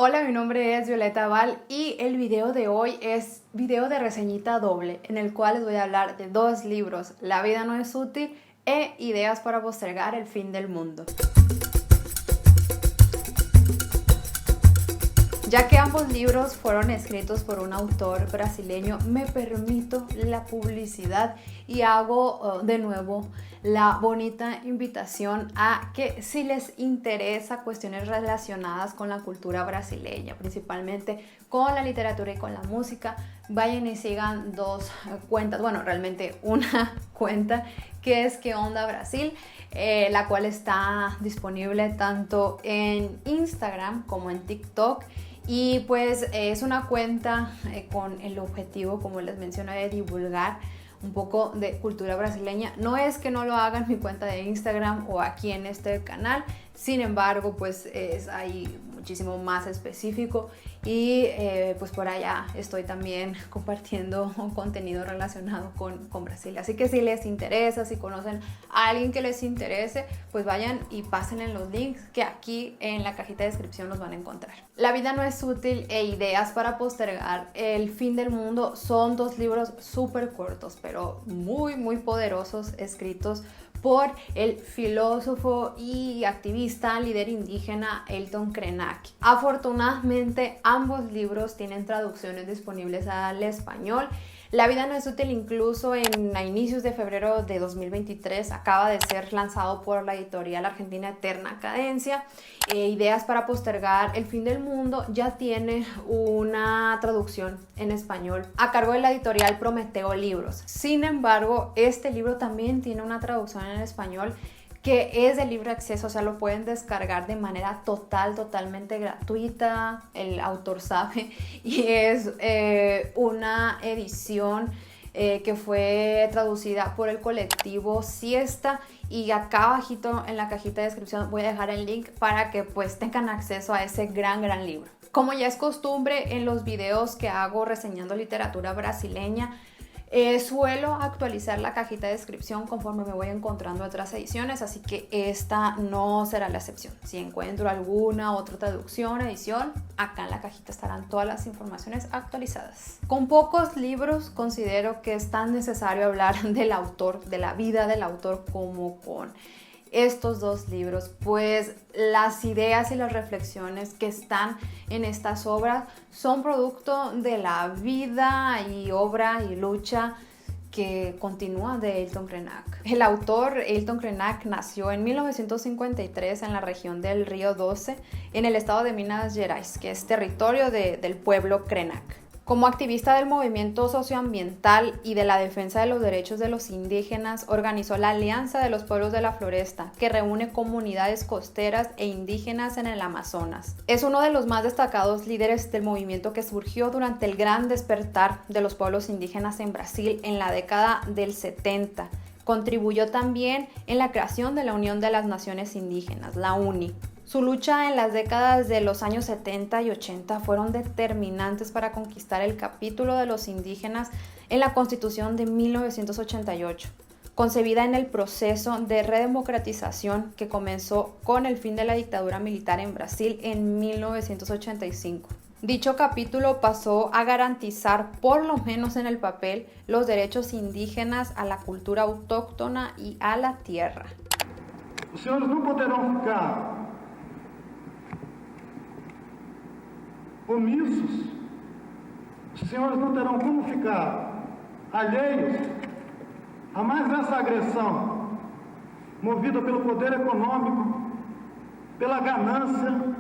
Hola, mi nombre es Violeta Val y el video de hoy es video de reseñita doble en el cual les voy a hablar de dos libros, La vida no es útil e Ideas para postergar el fin del mundo. Ya que ambos libros fueron escritos por un autor brasileño, me permito la publicidad y hago de nuevo la bonita invitación a que si les interesa cuestiones relacionadas con la cultura brasileña, principalmente con la literatura y con la música, vayan y sigan dos cuentas, bueno, realmente una cuenta que es ¿Qué onda Brasil? La cual está disponible tanto en Instagram como en TikTok. Y pues es una cuenta con el objetivo, como les mencioné, de divulgar un poco de cultura brasileña. No es que no lo haga en mi cuenta de Instagram o aquí en este canal, sin embargo pues es ahí muchísimo más específico y pues por allá estoy también compartiendo un contenido relacionado con Brasil. Así que si les interesa, si conocen a alguien que les interese, pues vayan y pasen en los links que aquí en la cajita de descripción los van a encontrar. La vida no es útil e Ideas para postergar el fin del mundo son dos libros súper cortos, pero muy poderosos, escritos por el filósofo y activista, líder indígena Ailton Krenak. Afortunadamente, ambos libros tienen traducciones disponibles al español. La vida no es útil incluso a inicios de febrero de 2023 acaba de ser lanzado por la editorial argentina Eterna Cadencia. Ideas para postergar el fin del mundo ya tiene una traducción en español a cargo de la editorial Prometeo Libros. Sin embargo, este libro también tiene una traducción en español que es de libre acceso, o sea, lo pueden descargar de manera totalmente gratuita, el autor sabe, y es una edición que fue traducida por el colectivo Siesta, y acá abajito en la cajita de descripción voy a dejar el link para que pues tengan acceso a ese gran libro. Como ya es costumbre en los videos que hago reseñando literatura brasileña, suelo actualizar la cajita de descripción conforme me voy encontrando otras ediciones, así que esta no será la excepción. Si encuentro alguna otra traducción, edición, acá en la cajita estarán todas las informaciones actualizadas. Con pocos libros considero que es tan necesario hablar del autor, de la vida del autor, como con estos dos libros, pues las ideas y las reflexiones que están en estas obras son producto de la vida y obra y lucha que continúa de Ailton Krenak. El autor Ailton Krenak nació en 1953 en la región del Río Doce, en el estado de Minas Gerais, que es territorio del pueblo Krenak. Como activista del movimiento socioambiental y de la defensa de los derechos de los indígenas, organizó la Alianza de los Pueblos de la Floresta, que reúne comunidades costeras e indígenas en el Amazonas. Es uno de los más destacados líderes del movimiento que surgió durante el gran despertar de los pueblos indígenas en Brasil en la década del 70. Contribuyó también en la creación de la Unión de las Naciones Indígenas, la UNI. Su lucha en las décadas de los años 70 y 80 fueron determinantes para conquistar el capítulo de los indígenas en la Constitución de 1988, concebida en el proceso de redemocratización que comenzó con el fin de la dictadura militar en Brasil en 1985. Dicho capítulo pasó a garantizar, por lo menos en el papel, los derechos indígenas a la cultura autóctona y a la tierra. Os senhores não poderão ficar omissos, os senhores não terão como ficar alheios a mais essa agressão movida pelo poder econômico, pela ganância,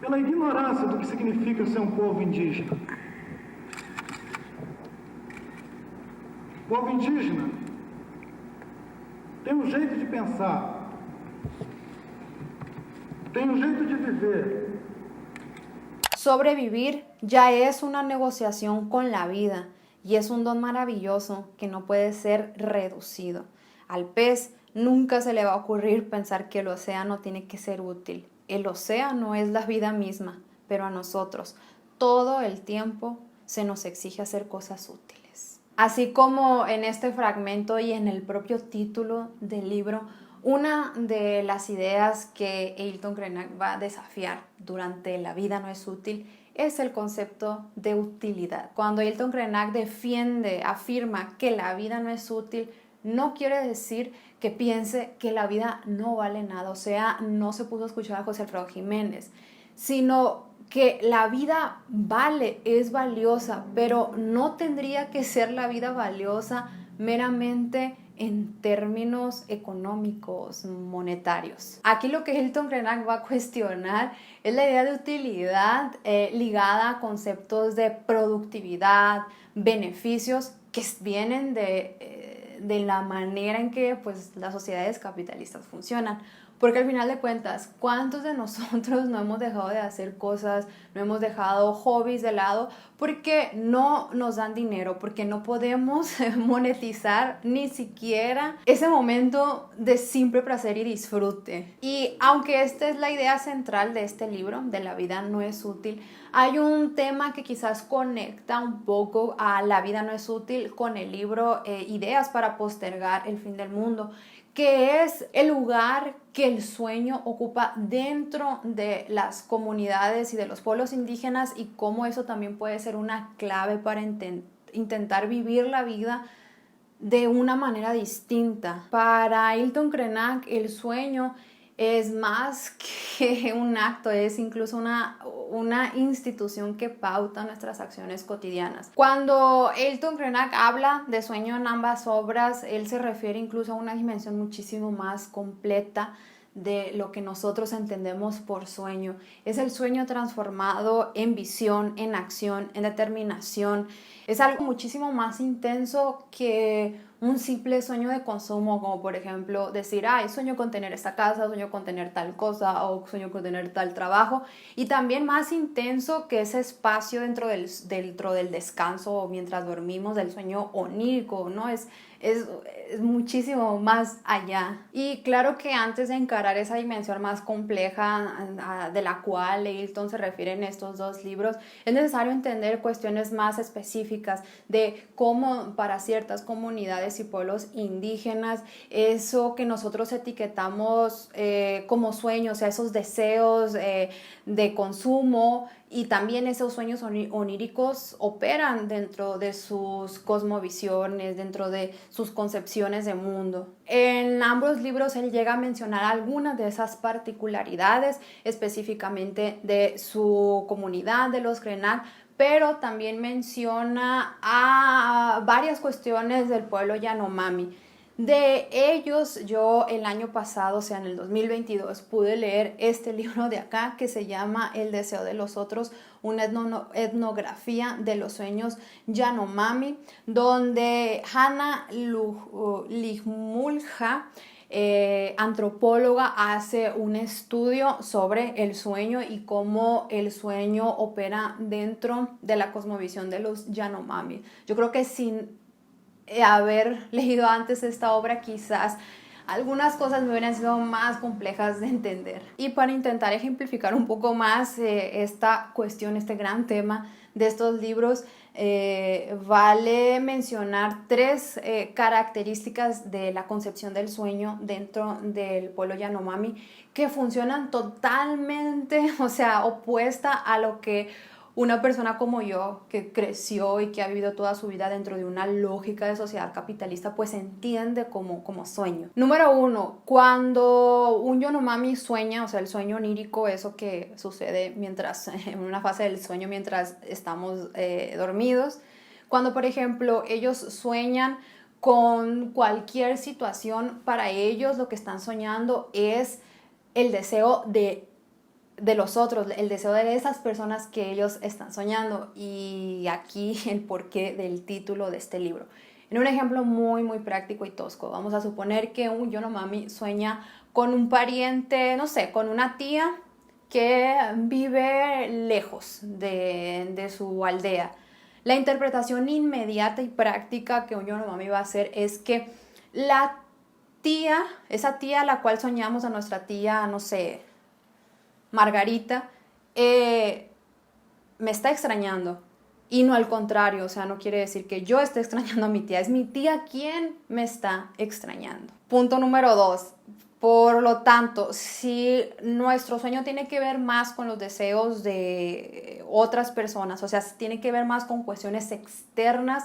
pela ignorância do que significa ser um povo indígena. O povo indígena tem um jeito de pensar, tem un jeito de viver. Sobrevivir ya es una negociación con la vida y es un don maravilloso que no puede ser reducido. Al pez nunca se le va a ocurrir pensar que el océano tiene que ser útil. El océano es la vida misma, pero a nosotros todo el tiempo se nos exige hacer cosas útiles. Así como en este fragmento y en el propio título del libro, Una de las ideas que Ailton Krenak va a desafiar durante La vida no es útil es el concepto de utilidad. Cuando Ailton Krenak afirma que la vida no es útil, no quiere decir que piense que la vida no vale nada, o sea, no se puso a escuchar a José Alfredo Jiménez, sino que la vida vale, es valiosa, pero no tendría que ser la vida valiosa meramente en términos económicos, monetarios. Aquí lo que Ailton Krenak va a cuestionar es la idea de utilidad ligada a conceptos de productividad, beneficios que vienen de la manera en que pues, las sociedades capitalistas funcionan. Porque al final de cuentas, ¿cuántos de nosotros no hemos dejado de hacer cosas, no hemos dejado hobbies de lado porque no nos dan dinero, porque no podemos monetizar ni siquiera ese momento de simple placer y disfrute? Y aunque esta es la idea central de este libro, de La vida no es útil, hay un tema que quizás conecta un poco a La vida no es útil con el libro Ideas para postergar el fin del mundo, que es el lugar que el sueño ocupa dentro de las comunidades y de los pueblos indígenas, y cómo eso también puede ser una clave para intentar vivir la vida de una manera distinta. Para Ailton Krenak, el sueño es más que un acto, es incluso una institución que pauta nuestras acciones cotidianas. Cuando Ailton Krenak habla de sueño en ambas obras, él se refiere incluso a una dimensión muchísimo más completa de lo que nosotros entendemos por sueño. Es el sueño transformado en visión, en acción, en determinación. Es algo muchísimo más intenso que un simple sueño de consumo, como por ejemplo decir, sueño con tener esta casa, sueño con tener tal cosa, o sueño con tener tal trabajo. Y también más intenso que ese espacio dentro del descanso o mientras dormimos, del sueño onírico, ¿no? Es muchísimo más allá. Y claro que antes de encarar esa dimensión más compleja de la cual Ailton se refiere en estos dos libros, es necesario entender cuestiones más específicas de cómo para ciertas comunidades y pueblos indígenas eso que nosotros etiquetamos como sueños, o sea, esos deseos de consumo y también esos sueños oníricos operan dentro de sus cosmovisiones, dentro de sus concepciones de mundo. En ambos libros él llega a mencionar algunas de esas particularidades específicamente de su comunidad, de los Krenak, pero también menciona a varias cuestiones del pueblo Yanomami. De ellos, yo el año pasado, o sea, en el 2022, pude leer este libro de acá que se llama El deseo de los otros, una etnografía de los sueños Yanomami, donde Hannah Lijmulja, antropóloga, hace un estudio sobre el sueño y cómo el sueño opera dentro de la cosmovisión de los Yanomami. Yo creo que sin haber leído antes esta obra, quizás algunas cosas me hubieran sido más complejas de entender. Y para intentar ejemplificar un poco más esta cuestión, este gran tema de estos libros, vale mencionar tres características de la concepción del sueño dentro del pueblo Yanomami que funcionan totalmente, o sea, opuesta a lo que una persona como yo, que creció y que ha vivido toda su vida dentro de una lógica de sociedad capitalista, pues entiende como sueño. Número 1, cuando un Yanomami sueña, o sea, el sueño onírico, eso que sucede en una fase del sueño mientras estamos dormidos. Cuando, por ejemplo, ellos sueñan con cualquier situación, para ellos lo que están soñando es el deseo de los otros, el deseo de esas personas que ellos están soñando. Y aquí el porqué del título de este libro. En un ejemplo muy, muy práctico y tosco, vamos a suponer que un Yanomami sueña con un pariente, no sé, con una tía que vive lejos de su aldea. La interpretación inmediata y práctica que un Yanomami va a hacer es que la tía, esa tía a la cual soñamos, a nuestra tía, no sé, Margarita, me está extrañando. Y no al contrario, o sea, no quiere decir que yo esté extrañando a mi tía, es mi tía quien me está extrañando. Punto número 2, Por lo tanto, si nuestro sueño tiene que ver más con los deseos de otras personas, o sea, tiene que ver más con cuestiones externas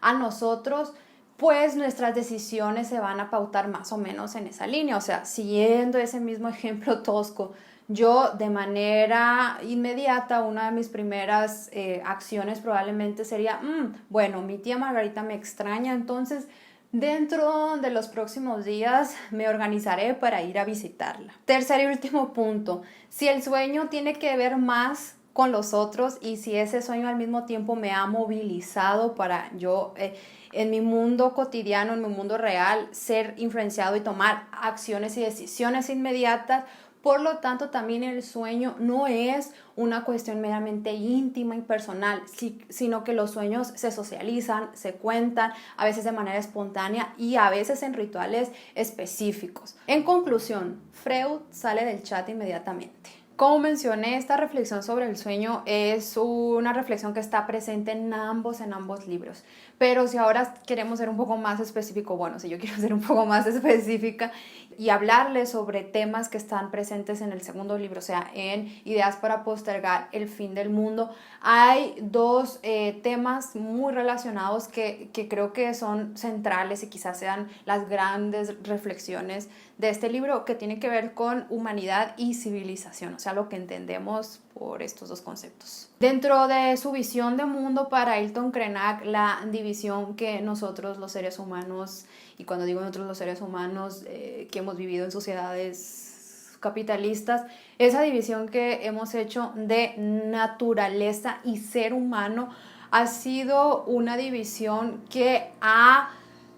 a nosotros, pues nuestras decisiones se van a pautar más o menos en esa línea. O sea, siguiendo ese mismo ejemplo tosco, yo de manera inmediata, una de mis primeras acciones probablemente sería, bueno, mi tía Margarita me extraña, entonces dentro de los próximos días me organizaré para ir a visitarla. Tercer y último punto, si el sueño tiene que ver más con los otros y si ese sueño al mismo tiempo me ha movilizado para yo en mi mundo cotidiano, en mi mundo real, ser influenciado y tomar acciones y decisiones inmediatas. Por lo tanto, también el sueño no es una cuestión meramente íntima y personal, sino que los sueños se socializan, se cuentan, a veces de manera espontánea y a veces en rituales específicos. En conclusión, Freud sale del chat inmediatamente. Como mencioné, esta reflexión sobre el sueño es una reflexión que está presente en ambos libros. Pero si ahora queremos ser un poco más específico, bueno, si yo quiero ser un poco más específica y hablarles sobre temas que están presentes en el segundo libro, o sea, en Ideas para postergar el fin del mundo, hay dos temas muy relacionados que creo que son centrales y quizás sean las grandes reflexiones de este libro, que tiene que ver con humanidad y civilización, o sea, lo que entendemos por estos dos conceptos. Dentro de su visión de mundo para Ailton Krenak, la división que nosotros los seres humanos, y cuando digo nosotros los seres humanos que hemos vivido en sociedades capitalistas, esa división que hemos hecho de naturaleza y ser humano ha sido una división que ha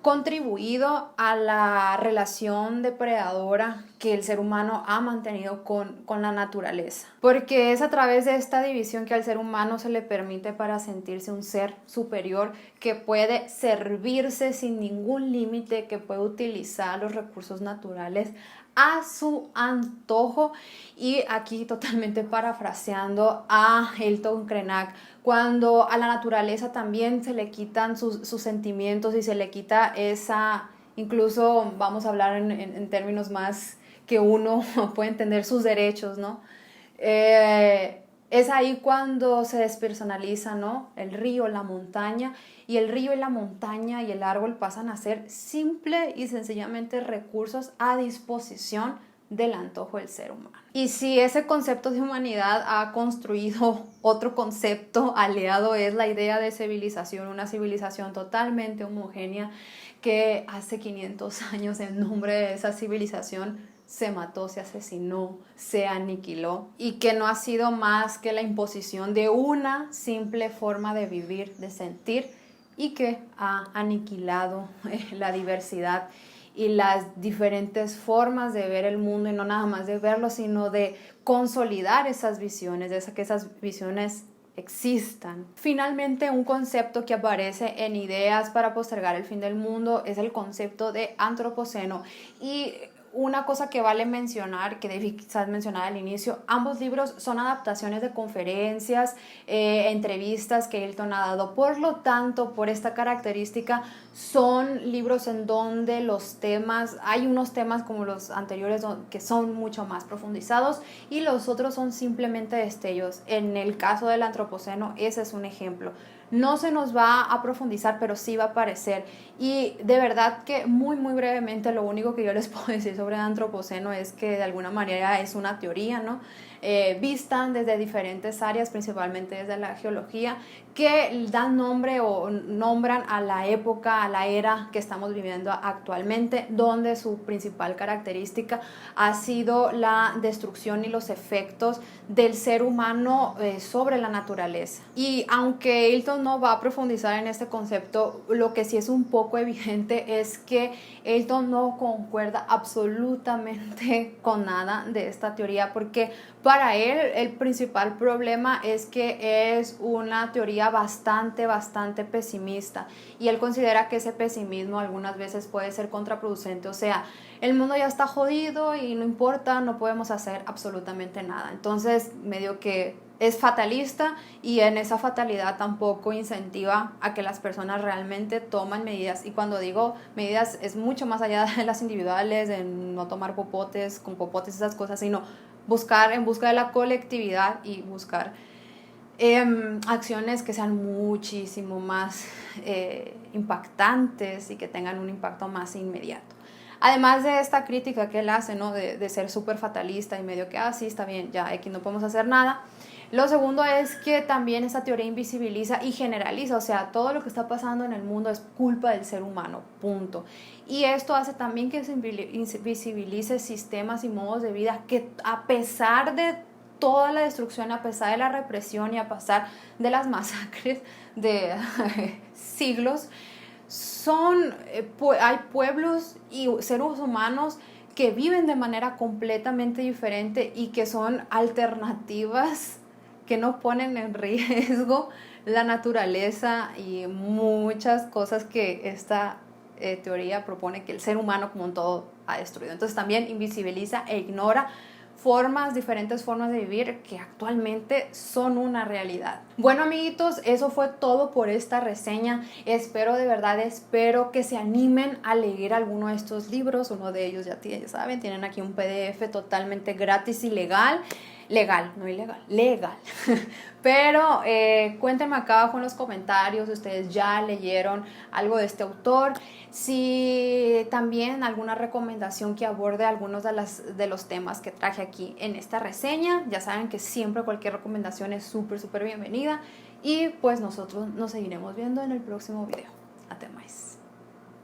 contribuido a la relación depredadora que el ser humano ha mantenido con la naturaleza. Porque es a través de esta división que al ser humano se le permite para sentirse un ser superior que puede servirse sin ningún límite, que puede utilizar los recursos naturales a su antojo. Y aquí totalmente parafraseando a Ailton Krenak, cuando a la naturaleza también se le quitan sus sentimientos y se le quita esa, incluso vamos a hablar en términos más que uno puede entender, sus derechos, ¿no? Es ahí cuando se despersonaliza, ¿no? El río, la montaña, y el río y la montaña y el árbol pasan a ser simple y sencillamente recursos a disposición del antojo del ser humano. Y si ese concepto de humanidad ha construido otro concepto aliado, es la idea de civilización, una civilización totalmente homogénea que hace 500 años en nombre de esa civilización se mató, se asesinó, se aniquiló, y que no ha sido más que la imposición de una simple forma de vivir, de sentir, y que ha aniquilado la diversidad y las diferentes formas de ver el mundo, y no nada más de verlo, sino de consolidar esas visiones, de que esas visiones existan. Finalmente, un concepto que aparece en Ideas para postergar el fin del mundo es el concepto de antropoceno. Y una cosa que vale mencionar, que debí quizás mencionar al inicio, ambos libros son adaptaciones de conferencias, entrevistas que Ailton ha dado. Por lo tanto, por esta característica, son libros en donde los temas, hay unos temas como los anteriores que son mucho más profundizados y los otros son simplemente destellos. En el caso del antropoceno, ese es un ejemplo. No se nos va a profundizar, pero sí va a aparecer. Y de verdad que muy brevemente lo único que yo les puedo decir sobre el antropoceno es que de alguna manera es una teoría, ¿no? Vista desde diferentes áreas, principalmente desde la geología, que dan nombre o nombran a la época, a la era que estamos viviendo actualmente, donde su principal característica ha sido la destrucción y los efectos del ser humano sobre la naturaleza. Y aunque Ailton no va a profundizar en este concepto, lo que sí es un poco evidente es que Ailton no concuerda absolutamente con nada de esta teoría, porque para él el principal problema es que es una teoría bastante pesimista, y él considera que ese pesimismo algunas veces puede ser contraproducente. O sea, el mundo ya está jodido y no importa, no podemos hacer absolutamente nada. Entonces, medio que es fatalista, y en esa fatalidad tampoco incentiva a que las personas realmente tomen medidas. Y cuando digo medidas, es mucho más allá de las individuales, de no tomar popotes, esas cosas, sino buscar en busca de la colectividad y buscar acciones que sean muchísimo más impactantes y que tengan un impacto más inmediato. Además de esta crítica que él hace, ¿no? de ser súper fatalista y medio que, sí, está bien, ya aquí no podemos hacer nada. Lo segundo es que también esta teoría invisibiliza y generaliza, o sea, todo lo que está pasando en el mundo es culpa del ser humano, punto. Y esto hace también que se invisibilice sistemas y modos de vida que, a pesar de toda la destrucción, a pesar de la represión y a pesar de las masacres de siglos, hay pueblos y seres humanos que viven de manera completamente diferente y que son alternativas que no ponen en riesgo la naturaleza y muchas cosas que esta teoría propone que el ser humano como un todo ha destruido. Entonces también invisibiliza e ignora diferentes formas de vivir que actualmente son una realidad. Bueno, amiguitos, eso fue todo por esta reseña. Espero que se animen a leer alguno de estos libros. Uno de ellos ya saben, tienen aquí un PDF totalmente gratis y legal, no ilegal, legal. Pero cuéntenme acá abajo en los comentarios si ustedes ya leyeron algo de este autor, si también alguna recomendación que aborde algunos de los temas que traje aquí en esta reseña. Ya saben que siempre cualquier recomendación es súper bienvenida, y pues nosotros nos seguiremos viendo en el próximo video. Hasta más.